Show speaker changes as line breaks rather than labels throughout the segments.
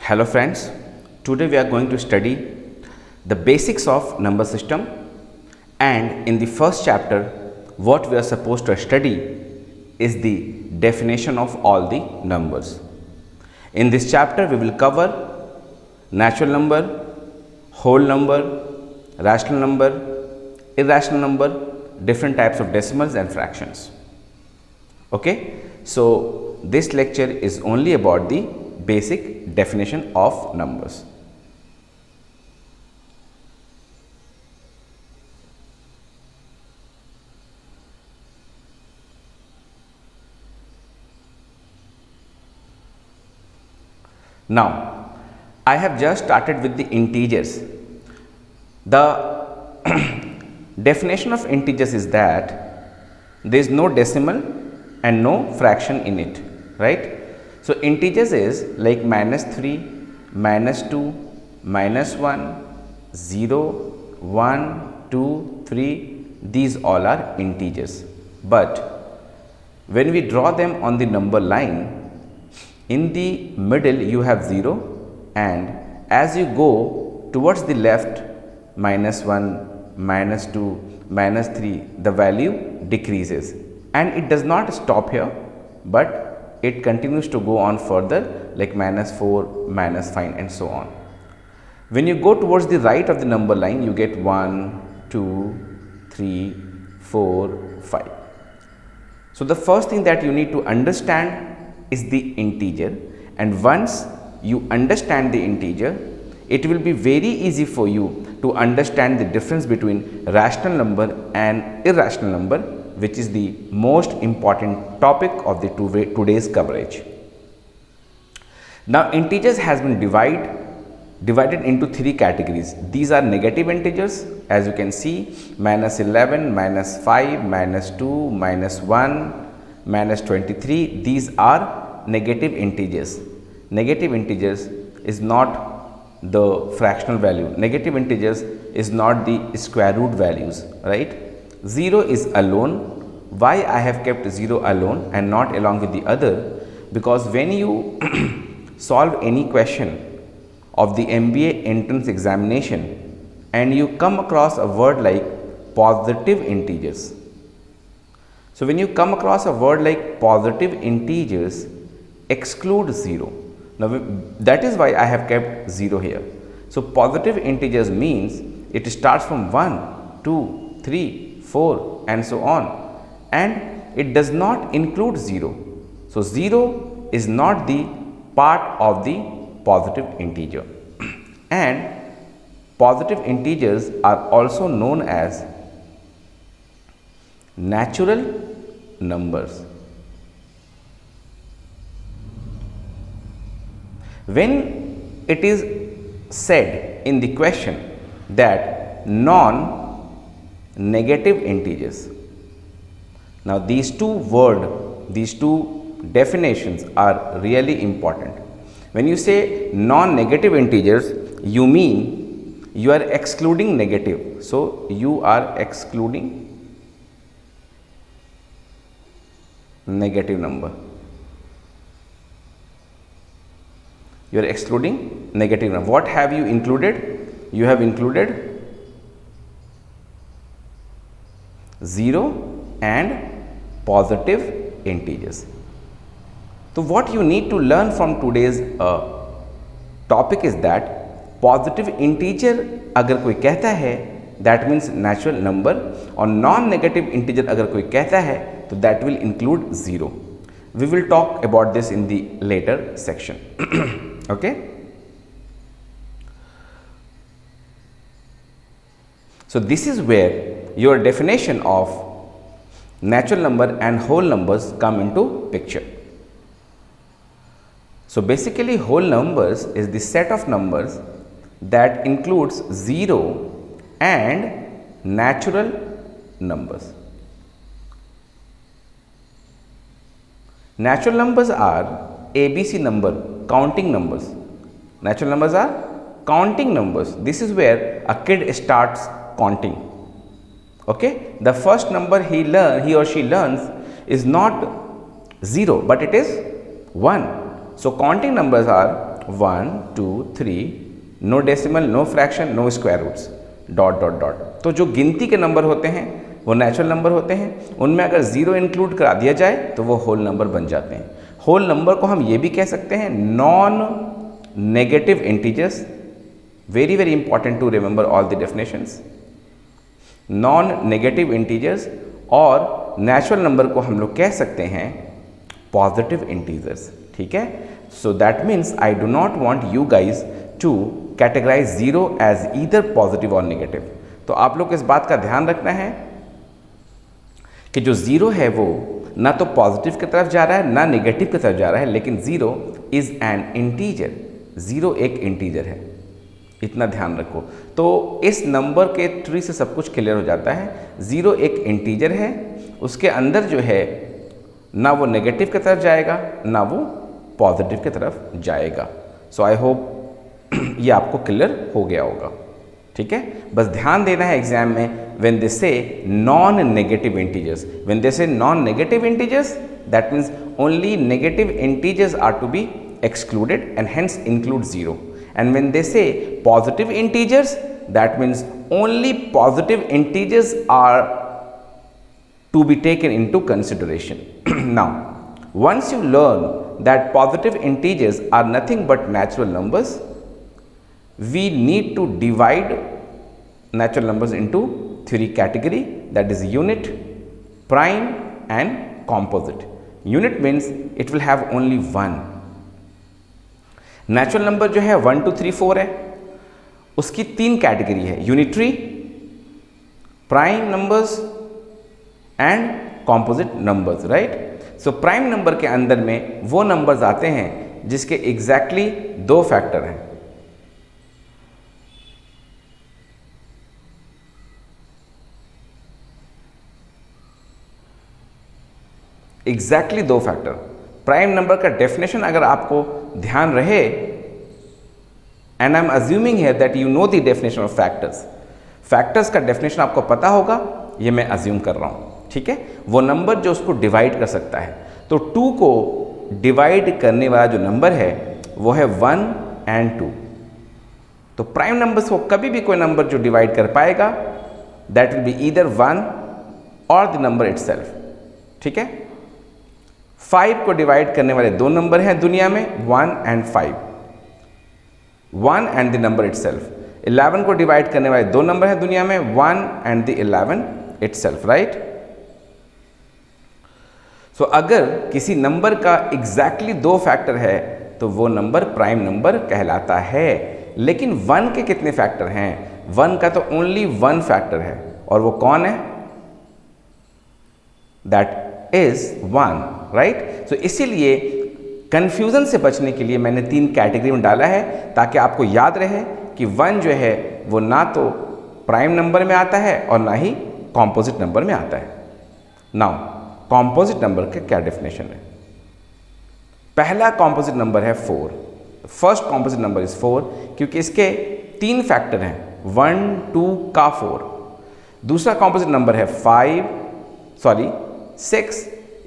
Hello friends, today we are going to study the basics of number system, and in the first chapter what we are supposed to study is the definition of all the numbers. In this chapter we will cover natural number, whole number, rational number, irrational number, different types of decimals and fractions. Okay, so this lecture is only about the basic definition of numbers. Now, I have just started with the integers. The definition of integers is that there is no decimal and no fraction in it, right? So, integers is like -3, -2, -1, 0, 1, 2, 3, these all are integers. But when we draw them on the number line, in the middle you have 0, and as you go towards the left, -1, -2, -3, the value decreases, and it does not stop here, but it continues to go on further like -4, -5 and so on. When you go towards the right of the number line, you get 1, 2, 3, 4, 5. So, the first thing that you need to understand is the integer, and once you understand the integer, it will be very easy for you to understand the difference between rational number and irrational number, which is the most important topic of the today's coverage. Now, integers has been divided into three categories. These are negative integers, as you can see, -11, -5, -2, -1, -23. These are negative integers. Negative integers is not the fractional value. Negative integers is not the square root values, right? 0 is alone. Why I have kept 0 alone and not along with the other? Because when you solve any question of the MBA entrance examination and you come across a word like positive integers. So, when you come across a word like positive integers, exclude 0. Now, that is why I have kept 0 here. So, positive integers means it starts from 1, 2, 3, 4 and so on, and it does not include 0. So, 0 is not the part of the positive integer, and positive integers are also known as natural numbers. When it is said in the question that non-negative integers, now these two definitions are really important. When you say non-negative integers, you mean you are excluding negative. So, you are excluding negative number. You are excluding negative number. What have you included? You have included 0 and positive integers. So, what you need to learn from today's topic is that positive integer अगर कोई कहता है, that means natural number, और non-negative integer अगर कोई कहता है तो that will include 0. We will talk about this in the later section. Okay. So, this is where your definition of natural number and whole numbers come into picture. So, basically whole numbers is the set of numbers that includes 0 and natural numbers. Natural numbers are ABC number, counting numbers. Natural numbers are counting numbers. This is where a kid starts counting. Okay, the first number he or she learns is not 0, but it is 1. So, counting numbers are 1 2 3, no decimal, no fraction, no square roots, dot dot dot. तो जो गिनती के number होते हैं वो natural number होते हैं, उनमें अगर ज़ीरो इंक्लूड करा दिया जाए तो वो होल नंबर बन जाते हैं। होल नंबर को हम ये भी कह सकते हैं non negative integers. Very very important to remember all the definitions. Non negative integers और नेचुरल नंबर को हम लोग कह सकते हैं पॉजिटिव इंटीजर्स। ठीक है, so that means I do not want you guys to categorize zero as either positive और नेगेटिव। तो आप लोग को इस बात का ध्यान रखना है कि जो ज़ीरो है वो ना तो पॉजिटिव की तरफ जा रहा है ना नेगेटिव की तरफ जा रहा है, लेकिन zero is an integer. Zero एक इंटीजर है, इतना ध्यान रखो। तो इस नंबर के ट्री से सब कुछ क्लियर हो जाता है। ज़ीरो एक इंटीजर है, उसके अंदर जो है ना वो नेगेटिव की तरफ जाएगा ना वो पॉजिटिव की तरफ जाएगा। सो आई होप ये आपको क्लियर हो गया होगा। ठीक है, बस ध्यान देना है एग्जाम में when they say non-negative integers, when they say non-negative integers, that means only negative integers are to be excluded and hence include zero. And when they say positive integers, that means only positive integers are to be taken into consideration. Now, once you learn that positive integers are nothing but natural numbers, we need to divide natural numbers into three category, that is unit, prime and composite. Unit means it will have only one. Natural number जो है 1 2 3 4 है, उसकी तीन category है, unitary, prime numbers and composite numbers, right. So prime number के अंदर में वो नंबर्स आते हैं जिसके एग्जैक्टली दो फैक्टर हैं। एग्जैक्टली दो फैक्टर। प्राइम नंबर का डेफिनेशन अगर आपको ध्यान रहे, and I am assuming here that you know the definition of factors. Factors का डेफिनेशन आपको पता होगा, ये मैं अज्यूम कर रहा हूँ। ठीक है, वो नंबर जो उसको डिवाइड कर सकता है। तो 2 को डिवाइड करने वाला जो नंबर है वो है 1 एंड 2। तो प्राइम नंबर्स को कभी भी कोई नंबर जो डिवाइड कर पाएगा दैट विल बी ईदर 1 और द नंबर इटसेल्फ। ठीक है, 5 को डिवाइड करने वाले दो नंबर हैं दुनिया में, 1 and 5, 1 and the number itself. 11 को डिवाइड करने वाले दो नंबर हैं दुनिया में, 1 एंड द 11 इटसेल्फ, राइट। सो अगर किसी नंबर का एग्जैक्टली दो फैक्टर है तो वो नंबर प्राइम नंबर कहलाता है। लेकिन 1 के कितने फैक्टर हैं? 1 का तो ओनली 1 फैक्टर है, और वो कौन है? That is 1, right. सो इसीलिए कंफ्यूजन से बचने के लिए मैंने 3 कैटेगरी में डाला है, ताकि आपको याद रहे कि 1 जो है वो ना तो प्राइम नंबर में आता है और ना ही कॉम्पोजिट नंबर में आता है। नाउ कॉम्पोजिट नंबर का क्या डेफिनेशन है? पहला कॉम्पोजिट नंबर है 4। फर्स्ट कॉम्पोजिट नंबर इज 4 क्योंकि इसके 3 फैक्टर हैं, 1 2 का 4। दूसरा कॉम्पोजिट नंबर है 6,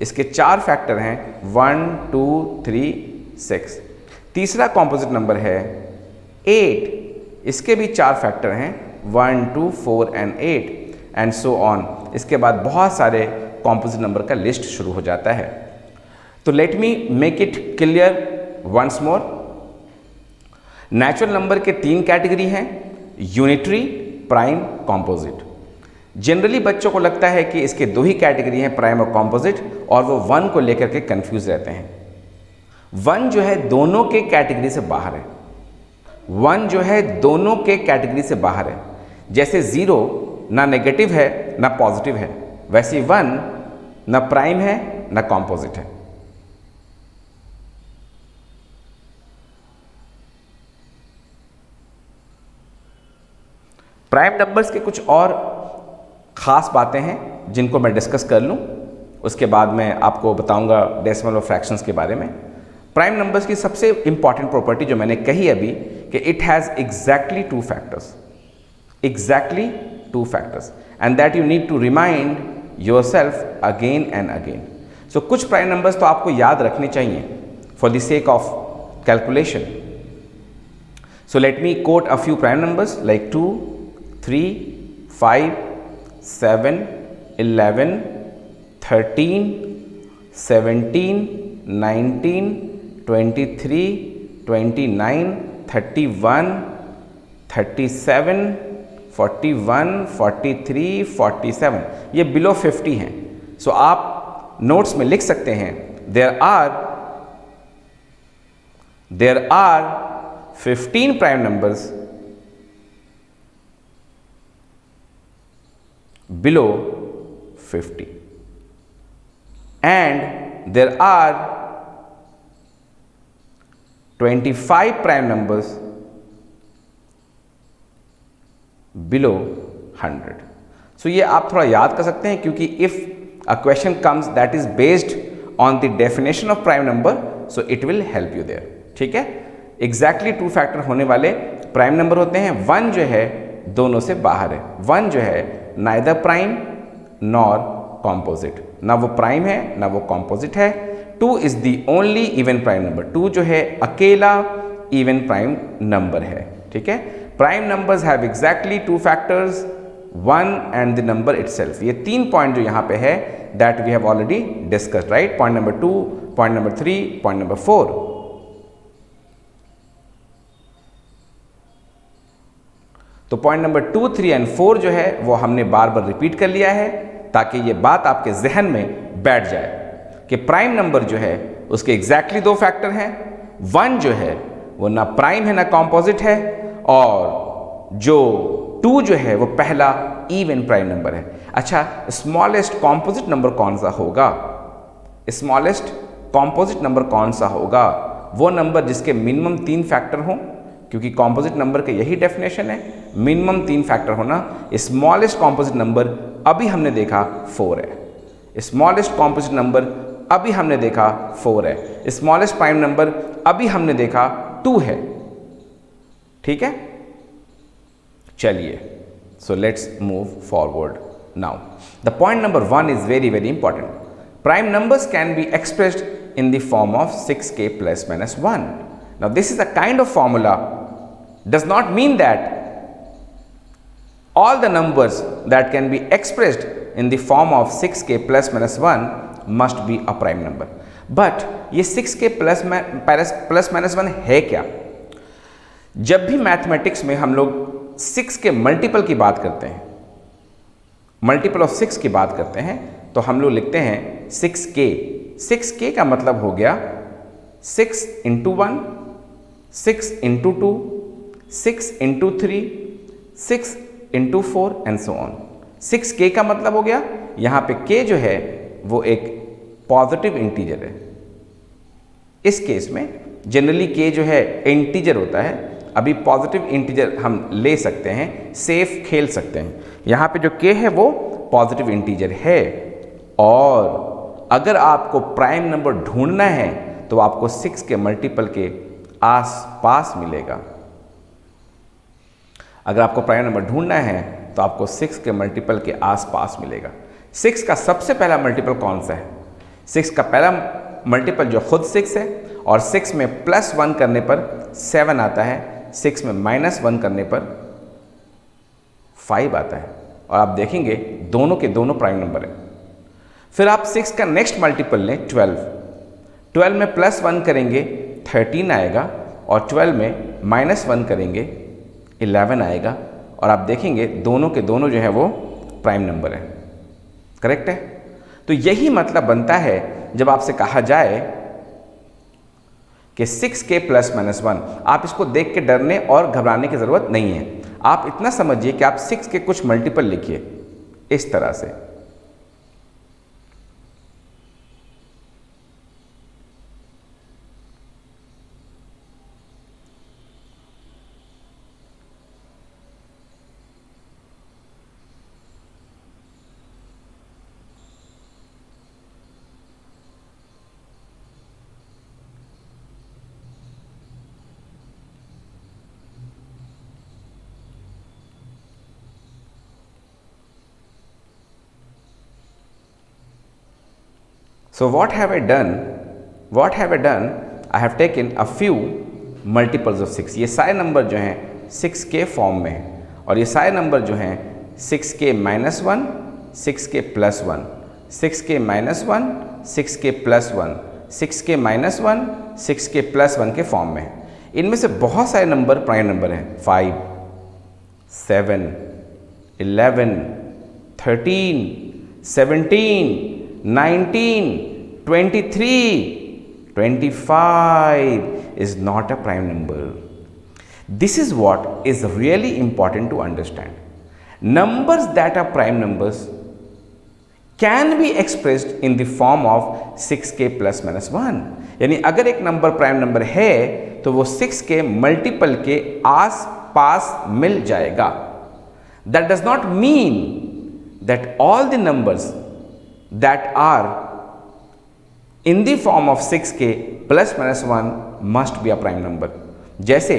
इसके 4 फैक्टर हैं, 1 2 3 6। तीसरा कॉम्पोजिट नंबर है 8, इसके भी 4 फैक्टर हैं, 1 2 4 एंड 8 एंड सो ऑन। इसके बाद बहुत सारे कॉम्पोजिट नंबर का लिस्ट शुरू हो जाता है। तो let me make it clear once more. Natural number के 3 कैटेगरी हैं, यूनिटरी, प्राइम, कॉम्पोजिट। जनरली बच्चों को लगता है कि इसके 2 ही कैटेगरी हैं, प्राइम और कॉम्पोजिट, और वो 1 को लेकर के कंफ्यूज रहते हैं। 1 जो है दोनों के कैटेगरी से बाहर है। 1 जो है दोनों के कैटेगरी से बाहर है। जैसे 0 ना नेगेटिव है ना पॉजिटिव है, वैसे 1 ना प्राइम है ना कॉम्पोजिट है। प्राइम नंबर्स के कुछ और ख़ास बातें हैं जिनको मैं डिस्कस कर लूँ, उसके बाद मैं आपको बताऊंगा डेसिमल और फ्रैक्शंस के बारे में। प्राइम नंबर्स की सबसे इंपॉर्टेंट प्रॉपर्टी जो मैंने कही अभी कि it has exactly 2 factors, and that you need to remind yourself again and again. So कुछ प्राइम नंबर्स तो आपको याद रखने चाहिए for the sake of calculation. So let me quote a few prime numbers like 2, 3, 5, 7, 11, 13, 17, 19, 23, 29, 31, 37, 41, 43, 47, ये below 50 हैं। सो आप notes में लिख सकते हैं there are 15 prime numbers below 50 and there are 25 prime numbers below 100. So ये आप थोड़ा याद कर सकते हैं, क्योंकि if a question comes that is based on the definition of prime number, so it will help you there. ठीक है, एग्जैक्टली टू फैक्टर होने वाले प्राइम नंबर होते हैं। 1 जो है दोनों से बाहर है, 1 जो है नाइदर प्राइम नॉर कॉम्पोजिट, ना वो प्राइम है ना वो कॉम्पोजिट है। 2 is the only even prime number, 2 जो है अकेला इवन प्राइम नंबर है। ठीक है, prime numbers have exactly two factors, 1 and the number itself. ये 3 पॉइंट जो यहाँ पे है that we have already discussed, right. Point number 2, point number 3, point number 4। तो पॉइंट नंबर 2, 3 एंड 4 जो है वो हमने बार बार रिपीट कर लिया है ताकि ये बात आपके जहन में बैठ जाए कि प्राइम नंबर जो है उसके एग्जैक्टली 2 फैक्टर हैं। 1 जो है वो ना प्राइम है ना कॉम्पोजिट है, और जो 2 जो है वो पहला इवन प्राइम नंबर है। अच्छा, स्मॉलेस्ट कॉम्पोजिट नंबर कौन सा होगा? स्मॉलेस्ट कॉम्पोजिट नंबर कौन सा होगा? वो नंबर जिसके मिनिमम 3 फैक्टर हों, क्योंकि कॉम्पोजिट नंबर का यही डेफिनेशन है, मिनिमम 3 फैक्टर होना। स्मॉलेस्ट कॉम्पोजिट नंबर अभी हमने देखा 4 है। स्मॉलेस्ट कॉम्पोजिट नंबर अभी हमने देखा 4 है। स्मॉलेस्ट प्राइम नंबर अभी हमने देखा 2 है। ठीक है, चलिए, so let's move forward now. The point number 1 is very very important. Prime numbers can be expressed in the form of 6k plus minus 1. Now this is a kind of formula, does not mean that all the numbers that can be expressed in the form of 6k plus minus 1 must be a prime number. But ये 6k plus minus 1 है क्या? जब भी mathematics में हम लोग 6 के multiple की बात करते हैं, मल्टीपल ऑफ 6 की बात करते हैं, तो हम लोग लिखते हैं 6k। 6k का मतलब हो गया 6 into 1, 6 into 2, 6 into 3, 6 into 4 and so on. 6k का मतलब हो गया, यहाँ पे k जो है वो एक पॉजिटिव इंटीजर है। इस केस में जनरली k जो है इंटीजर होता है, अभी पॉजिटिव इंटीजर हम ले सकते हैं, सेफ खेल सकते हैं। यहाँ पे जो k है वो पॉजिटिव इंटीजर है, और अगर आपको प्राइम नंबर ढूंढना है तो आपको 6 के मल्टीपल के आस पास मिलेगा। अगर आपको प्राइम नंबर ढूंढना है तो आपको 6 के मल्टीपल के आस पास मिलेगा। 6 का सबसे पहला मल्टीपल कौन सा है? 6 का पहला मल्टीपल जो खुद 6 है, और 6 में +1 करने पर 7 आता है, 6 में -1 करने पर 5 आता है, और आप देखेंगे दोनों के दोनों प्राइम नंबर हैं। फिर आप 6 का नेक्स्ट मल्टीपल लें 12, 12 में +1 करेंगे 13 आएगा, और 12 में -1 करेंगे 11 आएगा, और आप देखेंगे दोनों के दोनों जो है वो प्राइम नंबर है। करेक्ट है? तो यही मतलब बनता है जब आपसे कहा जाए कि 6k + -1, आप इसको देख के डरने और घबराने की ज़रूरत नहीं है। आप इतना समझिए कि आप 6 के कुछ मल्टीपल लिखिए इस तरह से। So what have I done? I have taken a few multiples of 6, ये सारे नंबर जो हैं 6 के फॉर्म में हैं, और ये सारे नंबर जो हैं 6 के -1, 6 के +1, 6 के -1, 6 के +1, 6 के -1, 6 के +1 के फॉर्म में हैं। इनमें से बहुत सारे नंबर प्राइम नंबर हैं, 5, 7, 11, 13, 17, 19, 23, 25 is not a prime number. This is what is really important to understand. Numbers that are prime numbers can be expressed in the form of 6k plus minus 1. यानी अगर एक number prime number है तो वो 6 के multiple के आस पास मिल जाएगा. That does not mean that all the numbers that are in the form of 6k plus minus 1 must be a prime number. जैसे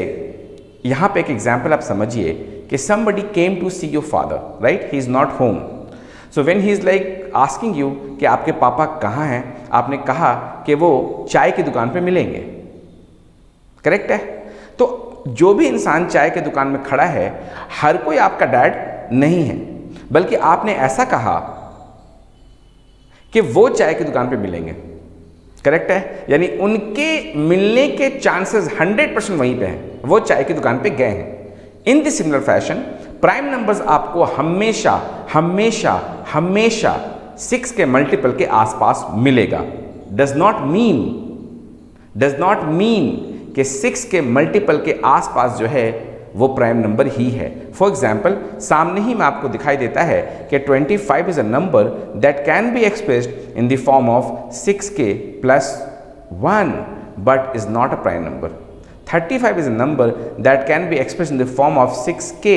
यहाँ पे एक एग्जाम्पल आप समझिए कि somebody came to see your father, right? He is not home. So when he is like asking you कि आपके पापा कहाँ हैं, आपने कहा कि वो चाय की दुकान पे मिलेंगे, करेक्ट है? तो जो भी इंसान चाय की दुकान में खड़ा है, हर कोई आपका डैड नहीं है, बल्कि आपने ऐसा कहा कि वो चाय की दुकान पे मिलेंगे, करेक्ट है? यानी उनके मिलने के चांसेस 100% वहीं पे हैं, वो चाय की दुकान पे गए हैं. In the similar fashion prime numbers आपको हमेशा हमेशा हमेशा 6 के मल्टीपल के आसपास मिलेगा. डज नॉट मीन कि 6 के मल्टीपल के आसपास जो है वो प्राइम नंबर ही है. फॉर एग्जाम्पल, सामने ही में आपको दिखाई देता है कि 25 is a number that can be expressed in the form of 6k plus 1 but is not a prime number. 35 is a number that can be expressed in the form of 6k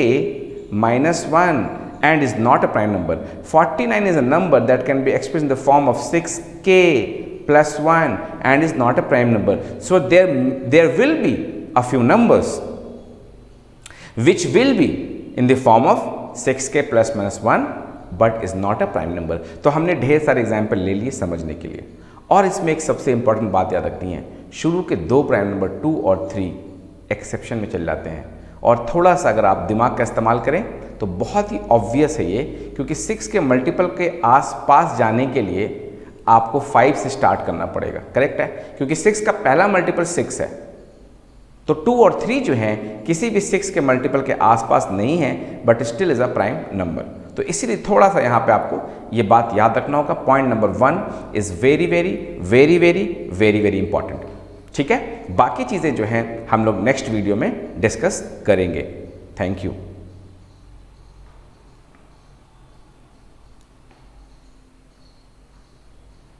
minus 1 and is not a prime number. 49 is a number that can be expressed in the form of 6k plus 1 and is not a prime number. So there will be a few numbers which will be in the form of 6k plus minus 1 but is not a prime number. तो हमने ढेर सारे example ले लिए समझने के लिए, और इसमें एक सबसे इंपॉर्टेंट बात याद रखनी है, शुरू के दो प्राइम नंबर 2 और 3 एक्सेप्शन में चल जाते हैं, और थोड़ा सा अगर आप दिमाग का इस्तेमाल करें तो बहुत ही ऑब्वियस है ये, क्योंकि 6 के मल्टीपल के आसपास जाने के लिए आपको 5 से स्टार्ट करना पड़ेगा, करेक्ट है? क्योंकि 6 का पहला मल्टीपल 6 है, तो 2 और 3 जो हैं किसी भी 6 के मल्टीपल के आसपास नहीं है, but still is a prime number. तो इसीलिए थोड़ा सा यहाँ पे आपको ये बात याद रखना होगा. Point number 1 is very very very very very very important. ठीक है, बाकी चीज़ें जो हैं हम लोग नेक्स्ट वीडियो में डिस्कस करेंगे. Thank you.